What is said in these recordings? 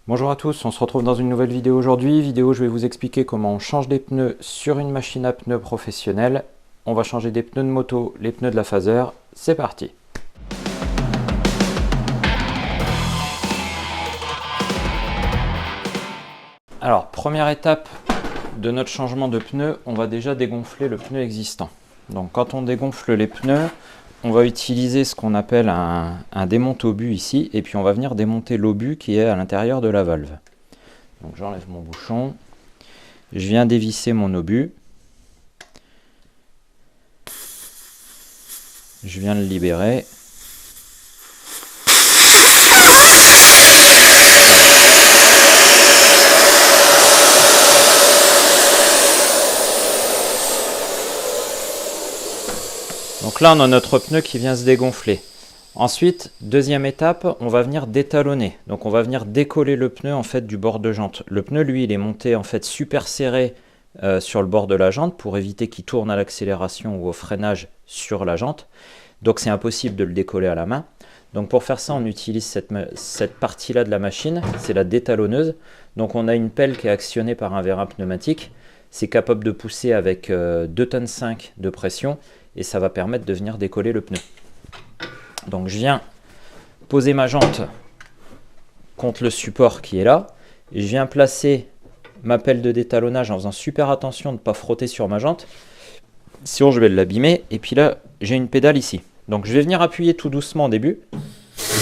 Bonjour à tous, on se retrouve dans une nouvelle vidéo aujourd'hui. Je vais vous expliquer comment on change des pneus sur une machine à pneus professionnelle. On va changer des pneus de moto, les pneus de la Fazer. C'est parti. Alors, première étape de notre changement de pneu, on va déjà dégonfler le pneu existant. Donc quand on dégonfle les pneus, on va utiliser ce qu'on appelle un démonte-obus ici, et puis on va venir démonter l'obus qui est à l'intérieur de la valve. Donc j'enlève mon bouchon, je viens dévisser mon obus, je viens le libérer. Donc là, on a notre pneu qui vient se dégonfler. Ensuite, deuxième étape, on va venir détalonner. Donc on va venir décoller le pneu en fait du bord de jante. Le pneu, lui, il est monté en fait super serré sur le bord de la jante pour éviter qu'il tourne à l'accélération ou au freinage sur la jante. Donc c'est impossible de le décoller à la main. Donc pour faire ça, on utilise cette partie-là de la machine, c'est la détalonneuse. Donc on a une pelle qui est actionnée par un vérin pneumatique. C'est capable de pousser avec 2,5 tonnes de pression et ça va permettre de venir décoller le pneu. Donc je viens poser ma jante contre le support qui est là. Et je viens placer ma pelle de détalonnage en faisant super attention de ne pas frotter sur ma jante. Sinon je vais l'abîmer. Et puis là, j'ai une pédale ici. Donc je vais venir appuyer tout doucement au début.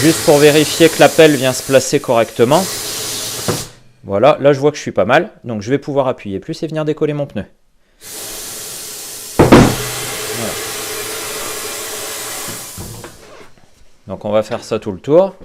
Juste pour vérifier que la pelle vient se placer correctement. Voilà, là je vois que je suis pas mal. Donc je vais pouvoir appuyer plus et venir décoller mon pneu. Voilà. Donc on va faire ça tout le tour.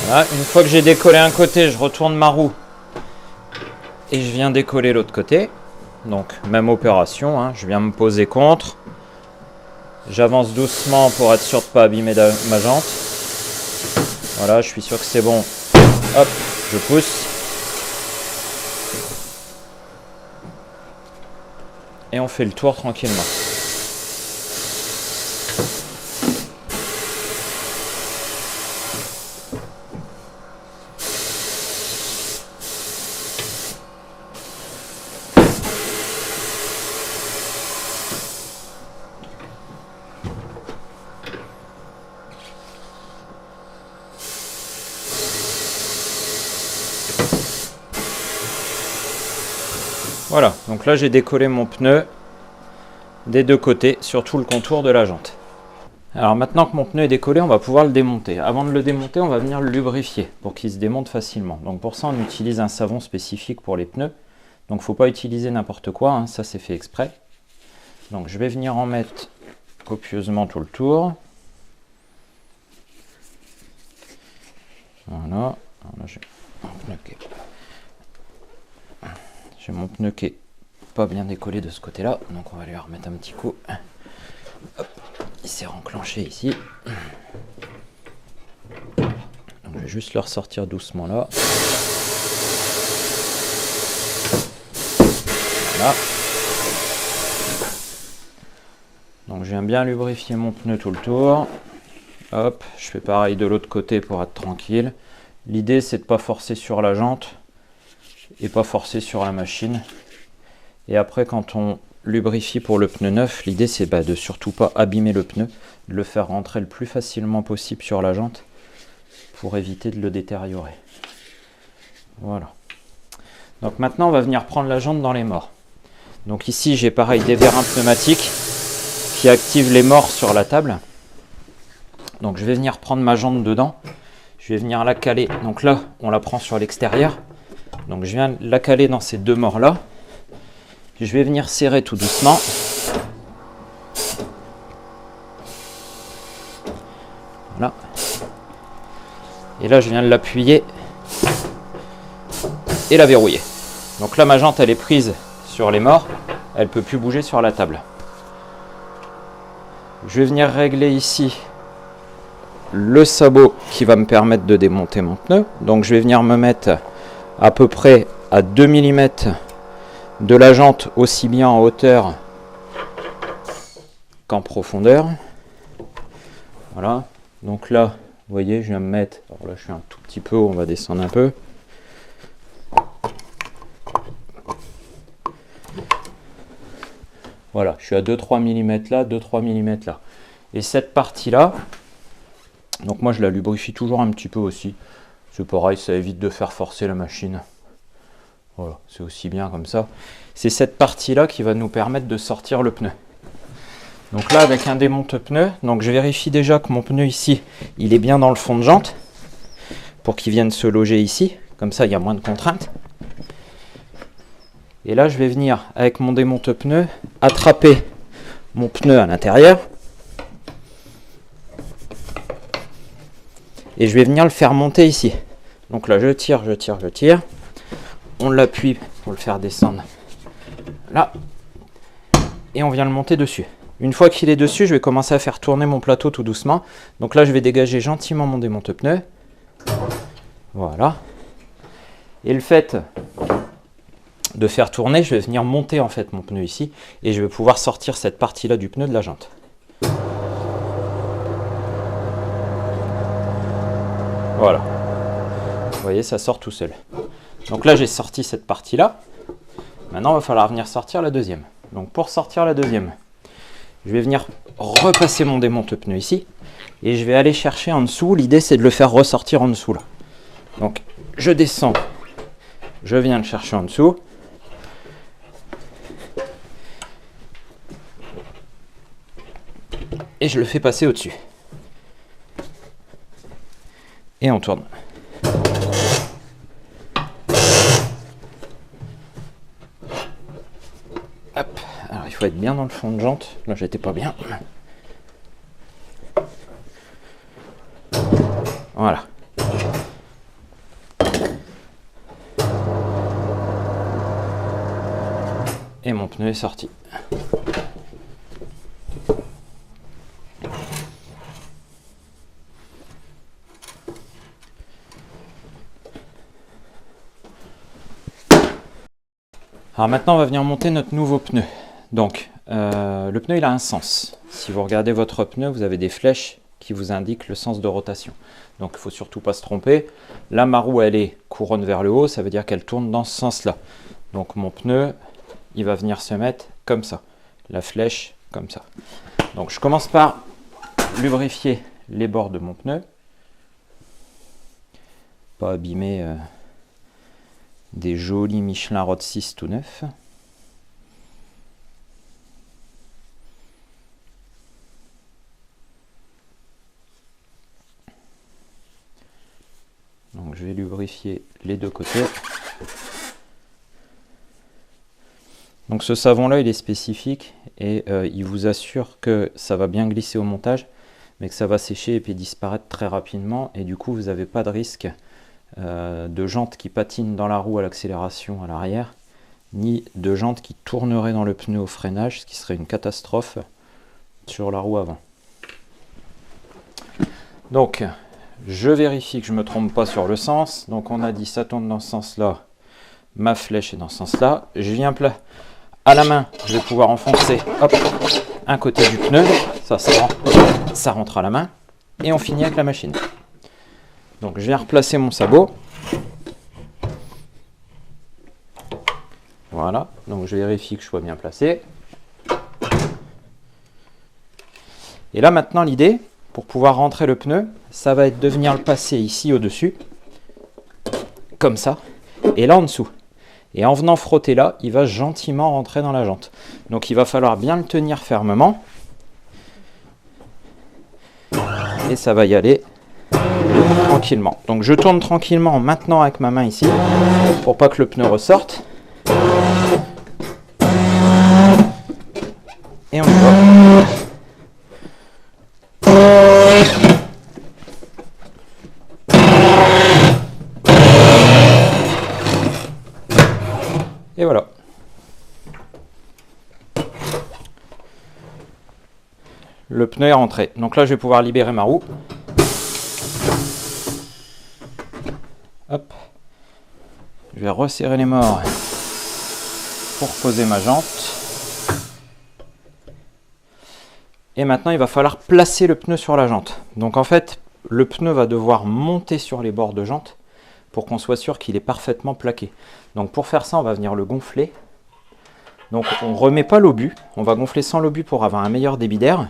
Voilà, une fois que j'ai décollé un côté, je retourne ma roue et je viens décoller l'autre côté. Donc même opération, hein, je viens me poser contre. J'avance doucement pour être sûr de ne pas abîmer ma jante. Voilà, je suis sûr que c'est bon. Hop, je pousse. Et on fait le tour tranquillement. Voilà, donc là j'ai décollé mon pneu des deux côtés sur tout le contour de la jante. Alors maintenant que mon pneu est décollé, on va pouvoir le démonter. Avant de le démonter, on va venir le lubrifier pour qu'il se démonte facilement. Donc pour ça, on utilise un savon spécifique pour les pneus. Donc il ne faut pas utiliser n'importe quoi, hein, ça c'est fait exprès. Donc je vais venir en mettre copieusement tout le tour. Voilà, j'ai mon pneu qui est pas bien décollé de ce côté-là, donc on va lui remettre un petit coup. Hop, il s'est renclenché ici. Donc je vais juste le ressortir doucement là. Voilà. Donc je viens bien lubrifier mon pneu tout le tour. Hop, je fais pareil de l'autre côté pour être tranquille. L'idée c'est de ne pas forcer sur la jante et pas forcer sur la machine. Et après quand on lubrifie pour le pneu neuf, l'idée c'est de surtout pas abîmer le pneu, de le faire rentrer le plus facilement possible sur la jante pour éviter de le détériorer. Voilà. Donc maintenant on va venir prendre la jante dans les mors. Donc ici j'ai pareil des vérins pneumatiques qui activent les mors sur la table. Donc je vais venir prendre ma jante dedans, je vais venir la caler. Donc là on la prend sur l'extérieur. Donc je viens la caler dans ces deux mors là. Je vais venir serrer tout doucement. Voilà. Et là, je viens de l'appuyer et la verrouiller. Donc là, ma jante, elle est prise sur les morts. Elle ne peut plus bouger sur la table. Je vais venir régler ici le sabot qui va me permettre de démonter mon pneu. Donc je vais venir me mettre à peu près à 2 mm de la jante, aussi bien en hauteur qu'en profondeur. Voilà. Donc là, vous voyez, je viens me mettre... Alors là, je suis un tout petit peu haut, on va descendre un peu. Voilà, je suis à 2-3 mm là, 2-3 mm là. Et cette partie-là, donc moi je la lubrifie toujours un petit peu aussi. C'est pareil, ça évite de faire forcer la machine. Voilà, c'est aussi bien comme ça. C'est cette partie-là qui va nous permettre de sortir le pneu. Donc là, avec un démonte-pneu, donc je vérifie déjà que mon pneu ici, il est bien dans le fond de jante, pour qu'il vienne se loger ici. Comme ça, il y a moins de contraintes. Et là, je vais venir, avec mon démonte-pneu, attraper mon pneu à l'intérieur. Et je vais venir le faire monter ici. Donc là, je tire, je tire, je tire. On l'appuie pour le faire descendre là. Et on vient le monter dessus. Une fois qu'il est dessus, je vais commencer à faire tourner mon plateau tout doucement. Donc là, je vais dégager gentiment mon démonte-pneu. Voilà. Et le fait de faire tourner, je vais venir monter en fait mon pneu ici et je vais pouvoir sortir cette partie là du pneu de la jante. Voilà, vous voyez, ça sort tout seul. Donc là j'ai sorti cette partie là. Maintenant il va falloir venir sortir la deuxième. Donc pour sortir la deuxième, je vais venir repasser mon démonte-pneu ici et je vais aller chercher en dessous. L'idée c'est de le faire ressortir en dessous là. Donc je descends, je viens le chercher en dessous. Et je le fais passer au-dessus. Et on tourne. Hop. Alors il faut être bien dans le fond de jante. Là j'étais pas bien. Voilà. Et mon pneu est sorti. Alors maintenant on va venir monter notre nouveau pneu. Donc le pneu il a un sens. Si vous regardez votre pneu, vous avez des flèches qui vous indiquent le sens de rotation. Donc il ne faut surtout pas se tromper. Là ma roue elle est couronne vers le haut, ça veut dire qu'elle tourne dans ce sens-là. Donc mon pneu il va venir se mettre comme ça. La flèche comme ça. Donc je commence par lubrifier les bords de mon pneu. Pas abîmer des jolis Michelin Road 6 tout neufs. Donc je vais lubrifier les deux côtés. Donc ce savon là il est spécifique et il vous assure que ça va bien glisser au montage, mais que ça va sécher et puis disparaître très rapidement, et du coup vous n'avez pas de risque de jantes qui patinent dans la roue à l'accélération à l'arrière, ni de jantes qui tourneraient dans le pneu au freinage, ce qui serait une catastrophe sur la roue avant. Donc je vérifie que je ne me trompe pas sur le sens. Donc on a dit ça tourne dans ce sens là, ma flèche est dans ce sens là. Je viens plat à la main, je vais pouvoir enfoncer hop, un côté du pneu, ça rentre à la main, et on finit avec la machine. Donc je viens replacer mon sabot. Voilà, donc je vérifie que je sois bien placé. Et là maintenant l'idée, pour pouvoir rentrer le pneu, ça va être de venir le passer ici au-dessus, comme ça, et là en dessous. Et en venant frotter là, il va gentiment rentrer dans la jante. Donc il va falloir bien le tenir fermement. Et ça va y aller tranquillement. Donc je tourne tranquillement maintenant avec ma main ici, pour pas que le pneu ressorte. Et on y va. Et voilà. Le pneu est rentré. Donc là, je vais pouvoir libérer ma roue. Hop. Je vais resserrer les morts pour poser ma jante. Et maintenant, il va falloir placer le pneu sur la jante. Donc en fait, le pneu va devoir monter sur les bords de jante pour qu'on soit sûr qu'il est parfaitement plaqué. Donc pour faire ça, on va venir le gonfler. Donc on ne remet pas l'obus, on va gonfler sans l'obus pour avoir un meilleur débit d'air.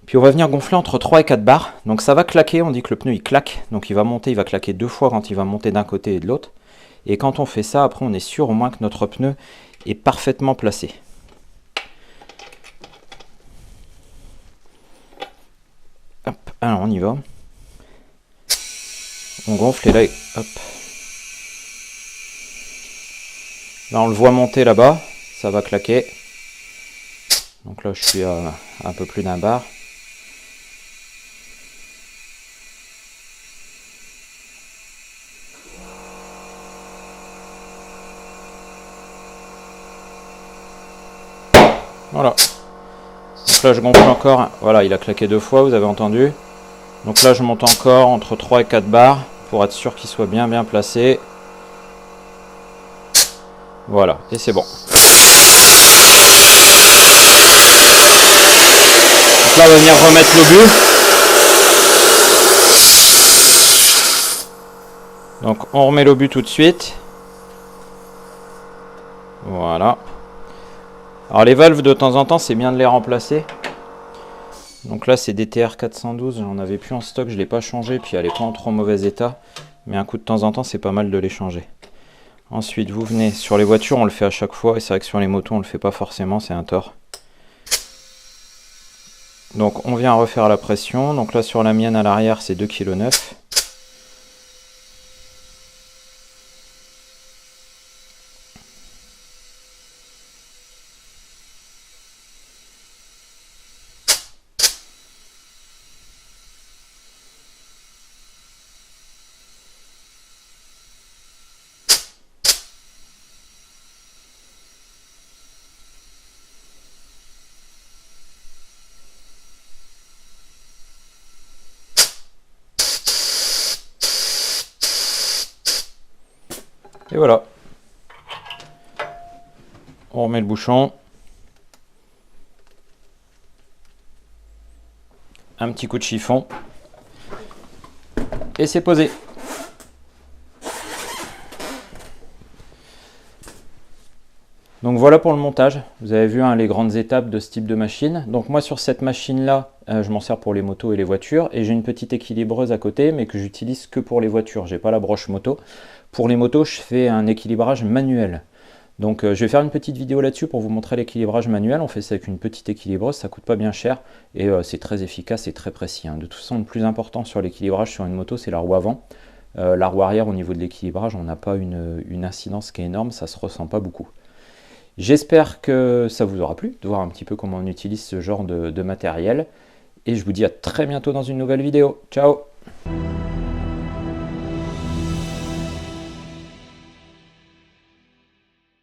Puis on va venir gonfler entre 3 et 4 bars. Donc ça va claquer, on dit que le pneu il claque. Donc il va monter, il va claquer 2 fois quand il va monter d'un côté et de l'autre. Et quand on fait ça, après on est sûr au moins que notre pneu est parfaitement placé. Hop, alors on y va. On gonfle et là, hop. Là on le voit monter là-bas, ça va claquer. Donc là je suis à un peu plus d'un bar. Voilà. Donc là je gonfle encore, voilà il a claqué 2 fois, vous avez entendu. Donc là je monte encore entre 3 et 4 bars pour être sûr qu'il soit bien placé. Voilà, et c'est bon. Donc là on va venir remettre l'obus. Donc on remet l'obus tout de suite. Voilà. Alors les valves de temps en temps c'est bien de les remplacer. Donc là c'est des TR412, j'en avais plus en stock, je ne l'ai pas changé, puis elle n'est pas en trop mauvais état. Mais un coup de temps en temps c'est pas mal de les changer. Ensuite vous venez, sur les voitures on le fait à chaque fois, et c'est vrai que sur les motos on le fait pas forcément, c'est un tort. Donc on vient refaire la pression, donc là sur la mienne à l'arrière c'est 2,9 kg. Et voilà. On remet le bouchon. Un petit coup de chiffon. Et c'est posé. Donc voilà pour le montage. Vous avez vu les grandes étapes de ce type de machine. Donc moi sur cette machine là, je m'en sers pour les motos et les voitures. Et j'ai une petite équilibreuse à côté, mais que j'utilise que pour les voitures. J'ai pas la broche moto. Pour les motos, je fais un équilibrage manuel. Donc je vais faire une petite vidéo là-dessus pour vous montrer l'équilibrage manuel. On fait ça avec une petite équilibreuse, ça coûte pas bien cher. Et c'est très efficace et très précis. De toute façon, le plus important sur l'équilibrage sur une moto, c'est la roue avant. La roue arrière, au niveau de l'équilibrage, on n'a pas une incidence qui est énorme, ça se ressent pas beaucoup. J'espère que ça vous aura plu de voir un petit peu comment on utilise ce genre de matériel. Et je vous dis à très bientôt dans une nouvelle vidéo. Ciao!